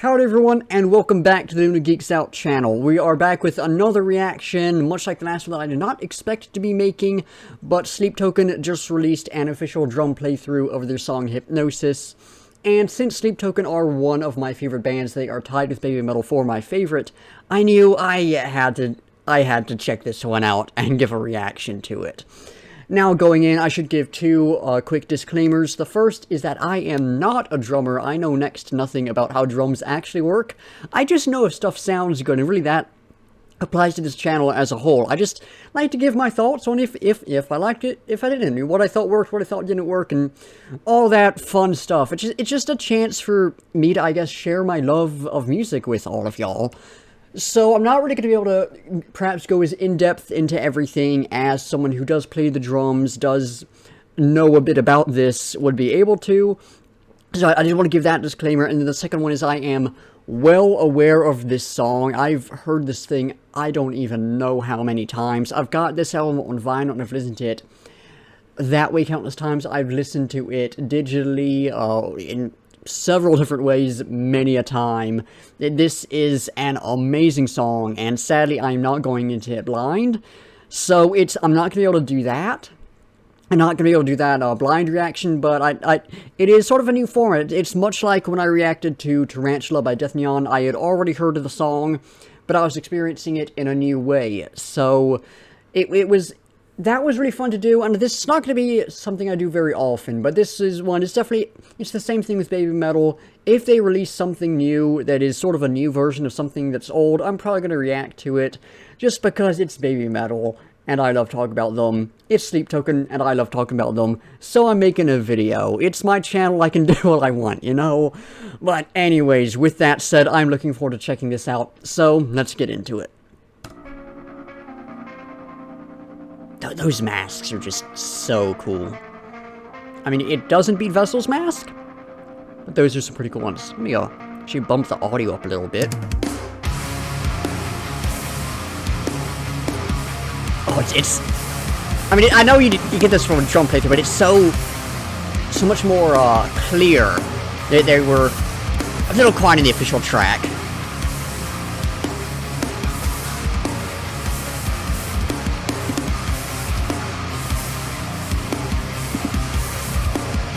Howdy everyone, and welcome back to the New Geeks Out channel. We are back with another reaction, much like the last one that I did not expect to be making, but Sleep Token just released an official drum playthrough of their song Hypnosis. And since Sleep Token are one of my favorite bands, they are tied with Baby Metal for my favorite, I knew I had to check this one out and give a reaction to it. Now, going in, I should give two quick disclaimers. The first is that I am not a drummer. I know next to nothing about how drums actually work. I just know if stuff sounds good, and really that applies to this channel as a whole. I just like to give my thoughts on if I liked it, if I didn't, what I thought worked, what I thought didn't work, and all that fun stuff. It's just a chance for me to, I guess, share my love of music with all of y'all. So I'm not really going to be able to perhaps go as in-depth into everything as someone who does play the drums, does know a bit about this, would be able to. So I just want to give that disclaimer. And then the second one is I am well aware of this song. I've heard this thing I don't even know how many times. I've got this album on vinyl and I've listened to it that way countless times. I've listened to it digitally in several different ways, many a time. This is an amazing song, and sadly, I'm not going into it blind. So I'm not going to be able to do that. I'm not going to be able to do that blind reaction, but it is sort of a new format. It's much like when I reacted to Tarantula by Death Neon. I had already heard of the song, but I was experiencing it in a new way. So that was really fun to do, and this is not going to be something I do very often, but this is one. It's the same thing with Baby Metal. If they release something new that is sort of a new version of something that's old, I'm probably going to react to it, just because it's Baby Metal, and I love talking about them. It's Sleep Token, and I love talking about them, so I'm making a video. It's my channel, I can do what I want, you know? But anyways, with that said, I'm looking forward to checking this out, so let's get into it. Those masks are just so cool. I mean, it doesn't beat Vessel's mask, but those are some pretty cool ones. Let me actually bump the audio up a little bit. Oh, it's I mean, I know you get this from a drum playthrough, but it's so much more clear. They were a little quiet in the official track.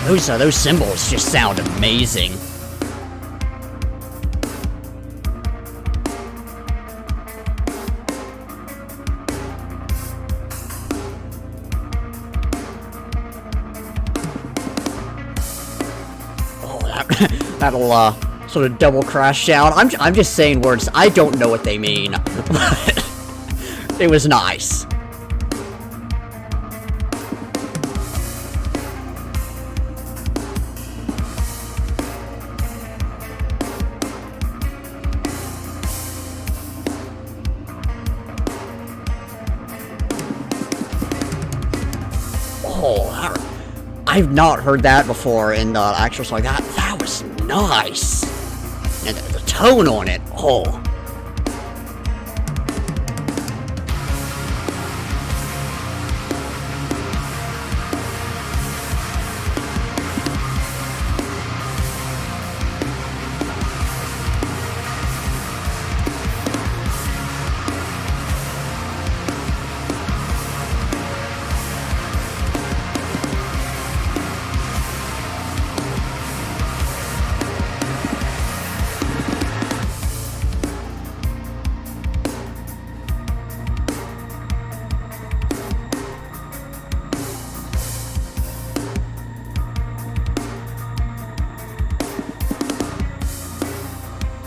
Those cymbals just sound amazing. Oh, that'll sort of double crash down. I'm just saying words. I don't know what they mean. It was nice. Oh, I've not heard that before in the actual song. That was nice. And the tone on it, oh.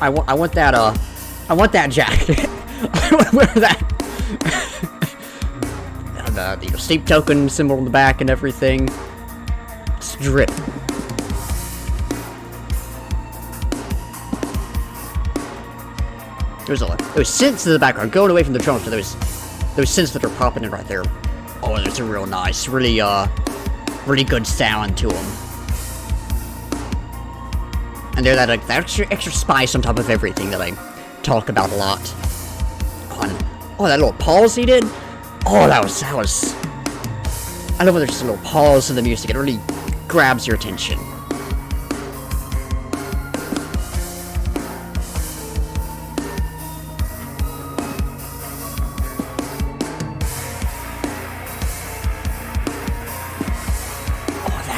I want that jacket. I want to wear that. The Sleep Token symbol on the back and everything. It's drip. There's those synths in the background, going away from the drums, but those synths that are popping in right there. Oh, there's a real nice, really good sound to them. And they're that extra spice on top of everything that I talk about a lot. Oh, that little pause he did. Oh, that was. I love when there's just a little pause in the music. It really grabs your attention.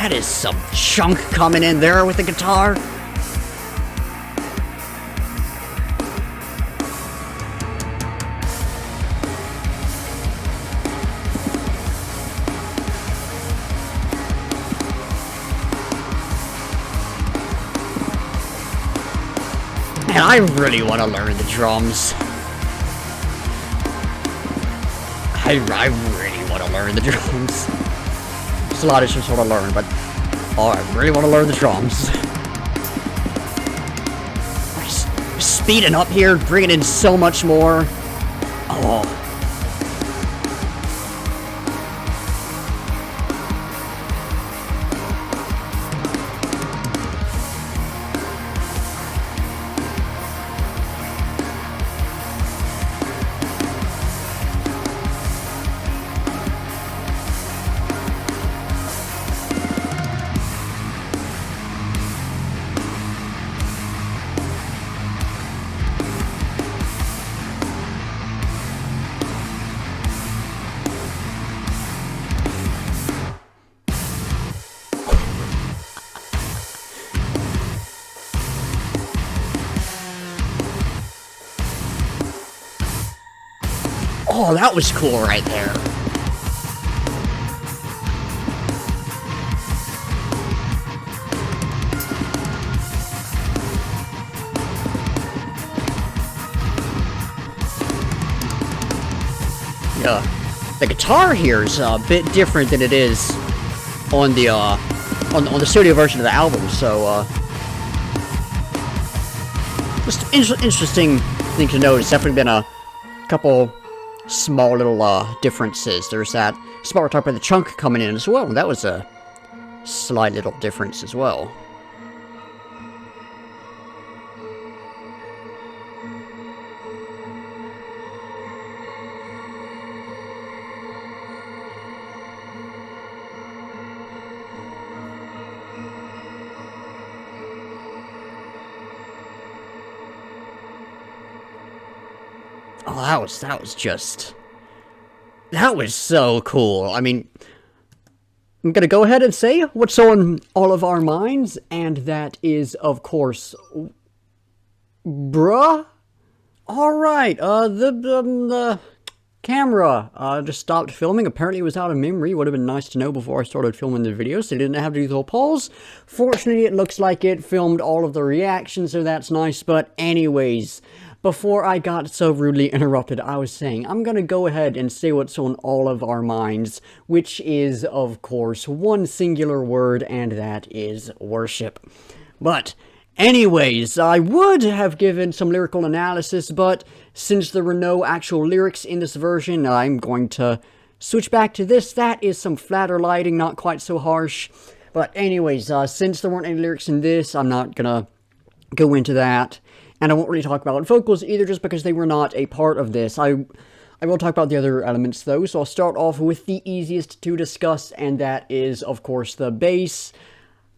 That is some chunk coming in there with the guitar. And I really want to learn the drums. I really want to learn the drums. There's a lot of shit I want to learn, but oh, I really want to learn the drums. Speeding up here, bringing in so much more. Oh. Oh, that was cool right there. Yeah, the guitar here is a bit different than it is on the on the studio version of the album. So just interesting thing to note. It's definitely been a couple small little differences. There's that spot we're talking about the chunk coming in as well. That was a slight little difference as well. Oh, that was so cool. I mean, I'm gonna go ahead and say what's on all of our minds, and that is, of course, bruh. Alright, the camera just stopped filming. Apparently it was out of memory. Would have been nice to know before I started filming the video, so I didn't have to do the whole pause. Fortunately, it looks like it filmed all of the reactions, so that's nice. But anyways, before I got so rudely interrupted, I was saying I'm gonna go ahead and say what's on all of our minds, which is, of course, one singular word, and that is worship. But anyways, I would have given some lyrical analysis, but since there were no actual lyrics in this version, I'm going to switch back to this. That is some flatter lighting, not quite so harsh. But anyways, since there weren't any lyrics in this, I'm not gonna go into that. And I won't really talk about vocals either, just because they were not a part of this. I will talk about the other elements though, so I'll start off with the easiest to discuss, and that is, of course, the bass.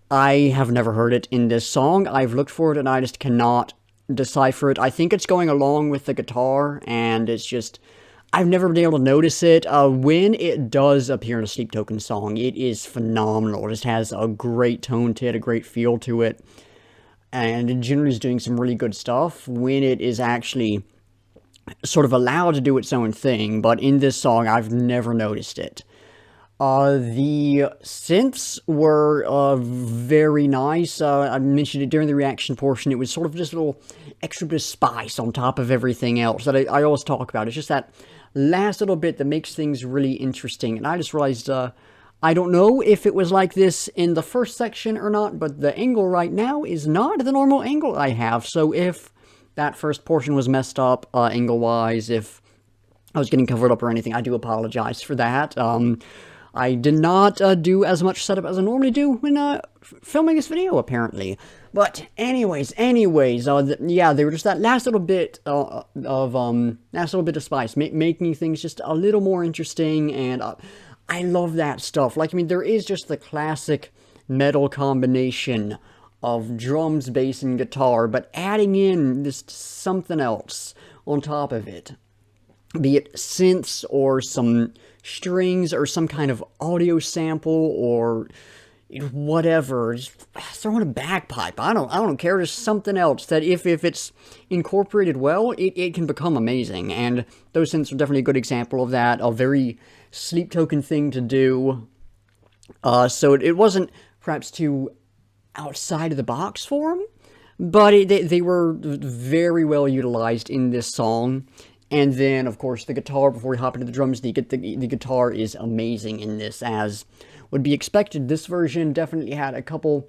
I have never heard it in this song. I've looked for it and I just cannot decipher it. I think it's going along with the guitar, and it's just, I've never been able to notice it. When it does appear in a Sleep Token song, it is phenomenal. It just has a great tone to it, a great feel to it. And it generally is doing some really good stuff when it is actually sort of allowed to do its own thing, but in this song, I've never noticed it. The synths were very nice. I mentioned it during the reaction portion. It was sort of just a little extra bit of spice on top of everything else that I always talk about. It's just that last little bit that makes things really interesting. And I just realized, I don't know if it was like this in the first section or not, but the angle right now is not the normal angle I have. So if that first portion was messed up angle-wise, if I was getting covered up or anything, I do apologize for that. I did not do as much setup as I normally do when filming this video, apparently. But anyways, yeah, they were just that last little bit of spice, making things just a little more interesting, and I love that stuff. Like, I mean, there is just the classic metal combination of drums, bass, and guitar, but adding in just something else on top of it. Be it synths, or some strings, or some kind of audio sample, or, whatever, just throw in a bagpipe. I don't care. There's something else that if it's incorporated well, it can become amazing. And those synths are definitely a good example of that. A very Sleep Token thing to do. So it wasn't perhaps too outside of the box for them, but they were very well utilized in this song. And then, of course, the guitar, before we hop into the drums, the guitar is amazing in this, as would be expected. This version definitely had a couple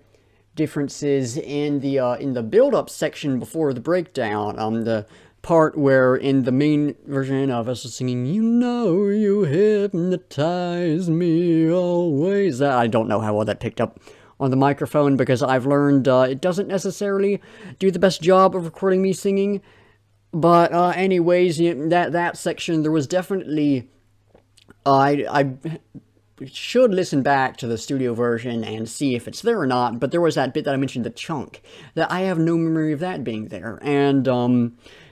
differences in the build-up section before the breakdown. The part where in the main version of us singing, "You know you hypnotize me always." I don't know how well that picked up on the microphone, because I've learned it doesn't necessarily do the best job of recording me singing. But anyways, that section, there was definitely, I should listen back to the studio version and see if it's there or not, but there was that bit that I mentioned, the chunk, that I have no memory of that being there. And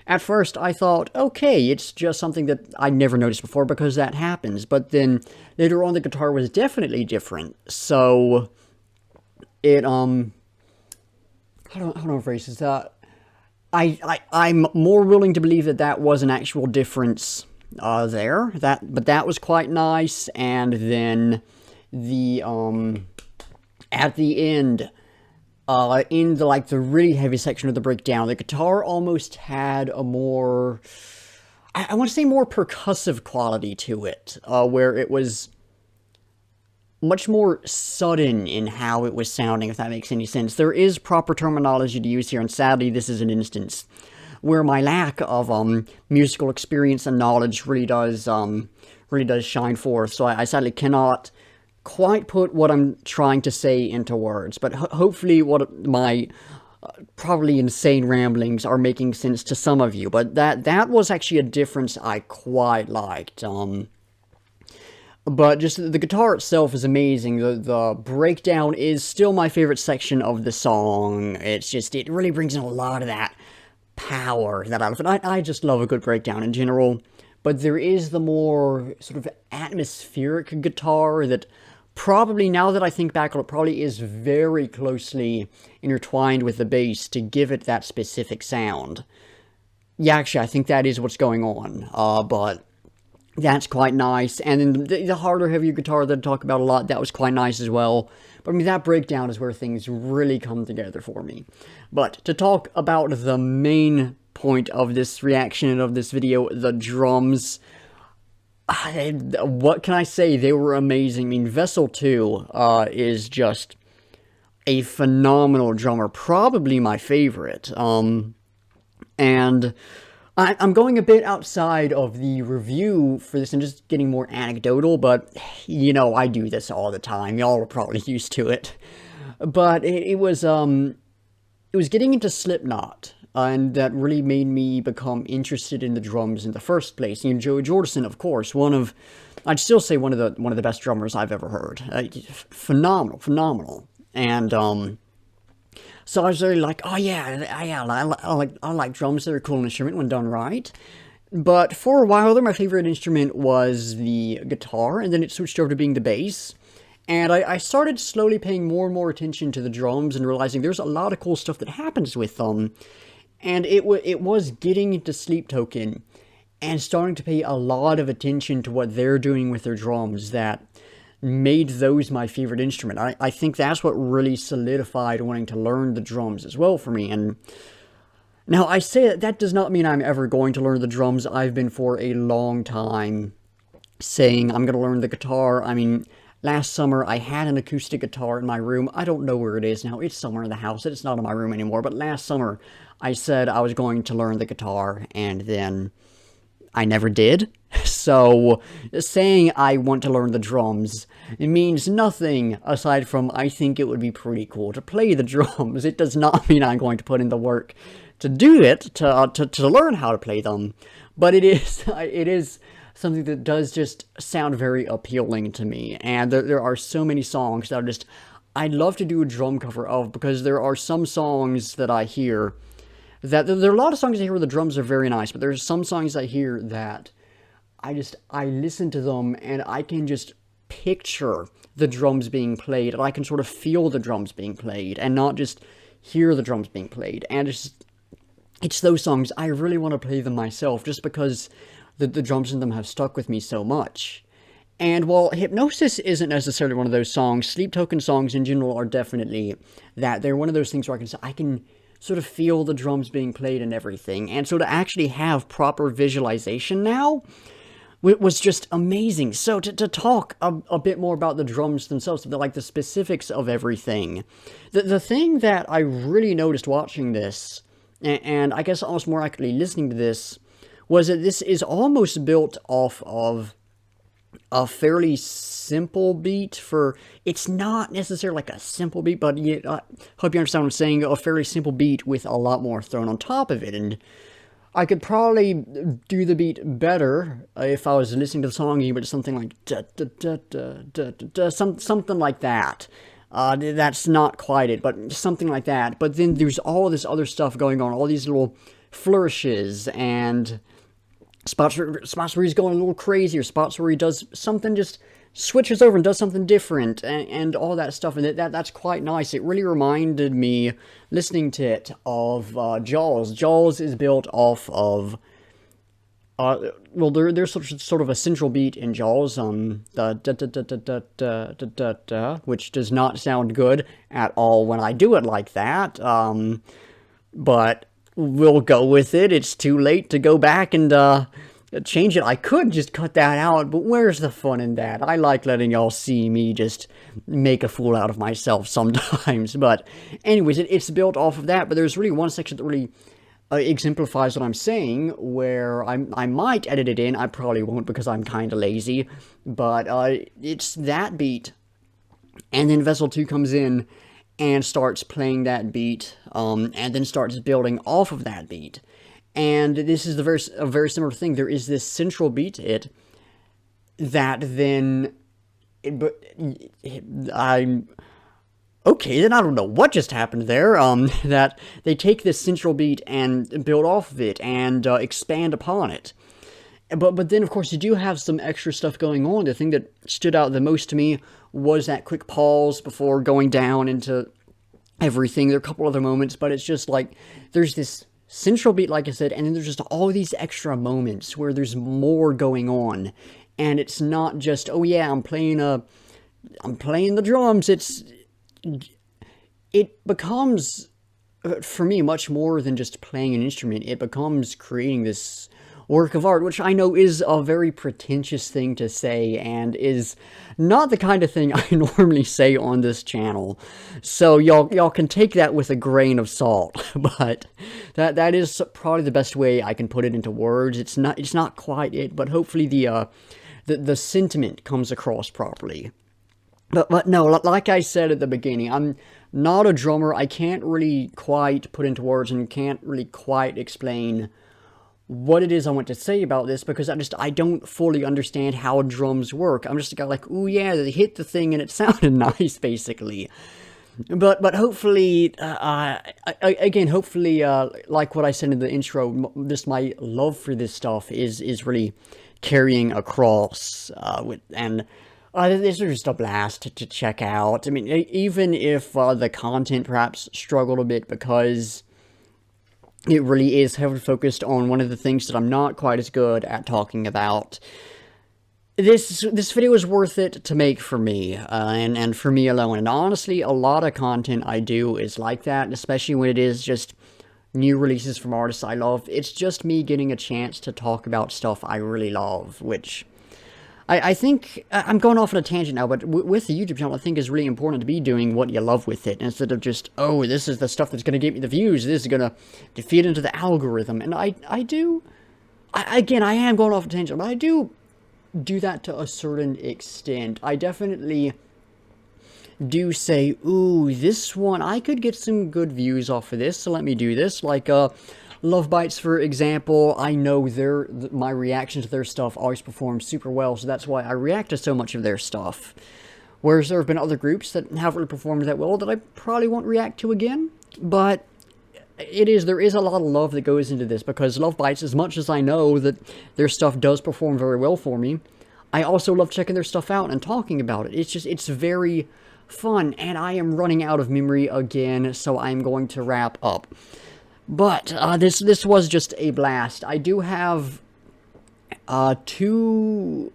at first I thought, okay, it's just something that I never noticed before because that happens. But then later on the guitar was definitely different. So it, how do I phrase this? I'm more willing to believe that was an actual difference there. But that was quite nice. And then the at the end, in the really heavy section of the breakdown, the guitar almost had a more, I want to say, more percussive quality to it, where it was much more sudden in how it was sounding, if that makes any sense. There is proper terminology to use here, and sadly this is an instance where my lack of musical experience and knowledge really does shine forth. So I sadly cannot quite put what I'm trying to say into words, but hopefully what my probably insane ramblings are making sense to some of you. But that was actually a difference I quite liked. But just the guitar itself is amazing. The breakdown is still my favorite section of the song. It's just, it really brings in a lot of that power that I love. And I just love a good breakdown in general. But there is the more sort of atmospheric guitar that probably, now that I think back on it, probably is very closely intertwined with the bass to give it that specific sound. Yeah, actually, I think that is what's going on. But that's quite nice. And then the harder, heavier guitar that I talk about a lot, that was quite nice as well. But I mean, that breakdown is where things really come together for me. But to talk about the main point of this reaction and of this video, the drums, what can I say? They were amazing. I mean, Vessel 2 is just a phenomenal drummer. Probably my favorite. And I'm going a bit outside of the review for this and just getting more anecdotal, but, you know, I do this all the time. Y'all are probably used to it. But it was getting into Slipknot, and that really made me become interested in the drums in the first place. You know, Joey Jordison, of course, I'd still say one of the best drummers I've ever heard. Phenomenal. And, so I was really like, oh yeah, I like drums. They're a cool instrument when done right. But for a while there, my favorite instrument was the guitar, and then it switched over to being the bass. And I started slowly paying more and more attention to the drums and realizing there's a lot of cool stuff that happens with them. And it was getting into Sleep Token and starting to pay a lot of attention to what they're doing with their drums that made those my favorite instrument. I think that's what really solidified wanting to learn the drums as well for me. And now I say that does not mean I'm ever going to learn the drums. I've been for a long time saying I'm going to learn the guitar. I mean, last summer I had an acoustic guitar in my room. I don't know where it is now. It's somewhere in the house. It's not in my room anymore. But last summer I said I was going to learn the guitar, and then I never did. So, saying I want to learn the drums, it means nothing aside from I think it would be pretty cool to play the drums. It does not mean I'm going to put in the work to do it, to learn how to play them. But it is something that does just sound very appealing to me. And there are so many songs that I'd love to do a drum cover of, because there are some songs that I hear that there are a lot of songs I hear where the drums are very nice, but there's some songs I hear that I listen to them and I can just picture the drums being played, and I can sort of feel the drums being played, and not just hear the drums being played. And it's those songs, I really want to play them myself, just because the drums in them have stuck with me so much. And while Hypnosis isn't necessarily one of those songs, Sleep Token songs in general are definitely that. They're one of those things where I can sort of feel the drums being played and everything. And so to actually have proper visualization now was just amazing. So to talk a bit more about the drums themselves, like the specifics of everything. The thing that I really noticed watching this, and I guess almost more accurately listening to this, was that this is almost built off of a fairly simple beat for, it's not necessarily like a simple beat, but I hope you understand what I'm saying, a fairly simple beat with a lot more thrown on top of it. And I could probably do the beat better if I was listening to the song, but something like something like that. That's not quite it, but something like that. But then there's all this other stuff going on, all these little flourishes and spots where he's going a little crazy, or spots where he does something, just switches over and does something different, and all that stuff, and that's quite nice. It really reminded me, listening to it, of Jaws. Jaws is built off of, well, there's sort of a central beat in Jaws, which does not sound good at all when I do it like that, but we'll go with it. It's too late to go back and change it. I could just cut that out, but where's the fun in that? I like letting y'all see me just make a fool out of myself sometimes. But anyways, it's built off of that, but there's really one section that really exemplifies what I'm saying, where I might edit it in. I probably won't, because I'm kind of lazy, but it's that beat, and then Vessel 2 comes in and starts playing that beat, and then starts building off of that beat. And this is a very similar thing. There is this central beat that then, okay, then I don't know what just happened there, that they take this central beat and build off of it and expand upon it. But then, of course, you do have some extra stuff going on. The thing that stood out the most to me was that quick pause before going down into everything. There are a couple other moments, but it's just like, there's this central beat, like I said, and then there's just all these extra moments where there's more going on. And it's not just, oh yeah, I'm playing the drums. It becomes, for me, much more than just playing an instrument. It becomes creating this work of art, which I know is a very pretentious thing to say, and is not the kind of thing I normally say on this channel. So y'all can take that with a grain of salt, but that is probably the best way I can put it into words. It's not quite it, but hopefully the sentiment comes across properly. But no, like I said at the beginning, I'm not a drummer. I can't really quite put into words and can't really quite explain what it is I want to say about this, because I don't fully understand how drums work. I'm just a guy like, ooh yeah, they hit the thing and it sounded nice, basically. But hopefully, again, hopefully, like what I said in the intro, just my love for this stuff is really carrying across, and this is just a blast to check out. I mean, even if the content perhaps struggled a bit, because it really is heavily focused on one of the things that I'm not quite as good at talking about. This video is worth it to make for me, and for me alone. And honestly, a lot of content I do is like that, especially when it is just new releases from artists I love. It's just me getting a chance to talk about stuff I really love, which I think, I'm going off on a tangent now, but with the YouTube channel, I think it's really important to be doing what you love with it, instead of just, oh, this is the stuff that's going to get me the views, this is going to feed into the algorithm. And I am going off a tangent, but I do that to a certain extent. I definitely do say, ooh, this one, I could get some good views off of this, so let me do this. Like, Love Bites, for example, I know my reaction to their stuff always performs super well, so that's why I react to so much of their stuff. Whereas there have been other groups that haven't really performed that well that I probably won't react to again. But there is a lot of love that goes into this, because Love Bites, as much as I know that their stuff does perform very well for me, I also love checking their stuff out and talking about it. It's very fun, and I am running out of memory again, so I'm going to wrap up. But this was just a blast. I do have four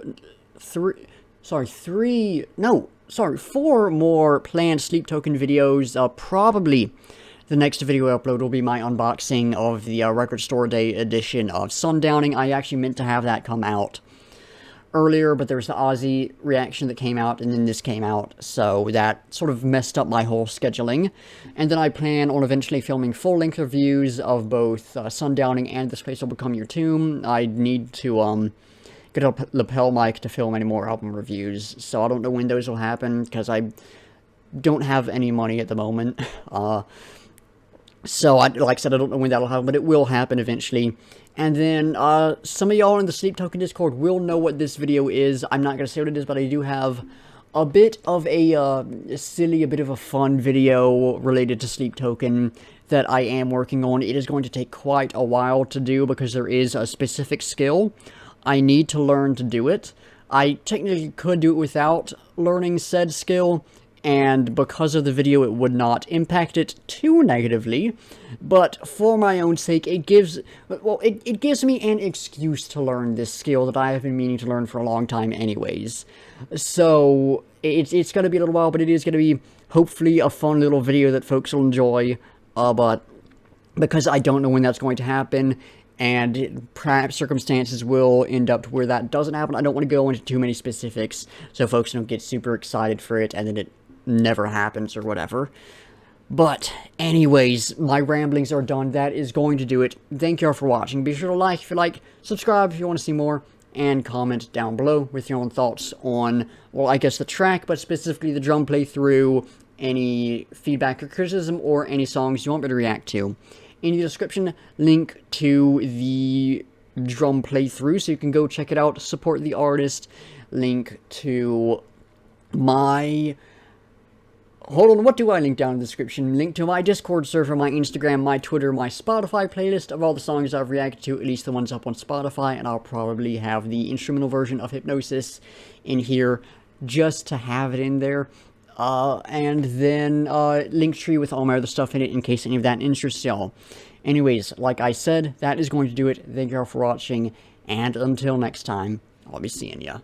more planned Sleep Token videos. Probably the next video I upload will be my unboxing of the Record Store Day edition of Sundowning. I actually meant to have that come out earlier, but there was the Ozzy reaction that came out, and then this came out, so that sort of messed up my whole scheduling. And then I plan on eventually filming full-length reviews of both Sundowning and This Place Will Become Your Tomb. I need to get a lapel mic to film any more album reviews, so I don't know when those will happen, because I don't have any money at the moment. So, like I said, I don't know when that'll happen, but it will happen eventually. And then, some of y'all in the Sleep Token Discord will know what this video is. I'm not going to say what it is, but I do have a bit of a bit of a fun video related to Sleep Token that I am working on. It is going to take quite a while to do because there is a specific skill I need to learn to do it. I technically could do it without learning said skill, and because of the video it would not impact it too negatively, but for my own sake it gives me an excuse to learn this skill that I have been meaning to learn for a long time anyways. So it's going to be a little while, but it is going to be hopefully a fun little video that folks will enjoy, but because I don't know when that's going to happen, and perhaps circumstances will end up to where that doesn't happen, I don't want to go into too many specifics so folks don't get super excited for it and then it never happens or whatever. But anyways, my ramblings are done. That is going to do it. Thank you all for watching. Be sure to like if you like, subscribe if you want to see more, and comment down below with your own thoughts on, well, I guess the track, but specifically the drum playthrough, any feedback or criticism, or any songs you want me to react to. In the description, link to the drum playthrough, so you can go check it out, support the artist. Link to my... Hold on, what do I link down in the description? Link to my Discord server, my Instagram, my Twitter, my Spotify playlist of all the songs I've reacted to, at least the ones up on Spotify, and I'll probably have the instrumental version of Hypnosis in here just to have it in there. And then Linktree with all my other stuff in it in case any of that interests y'all. Anyways, like I said, that is going to do it. Thank you all for watching, and until next time, I'll be seeing ya.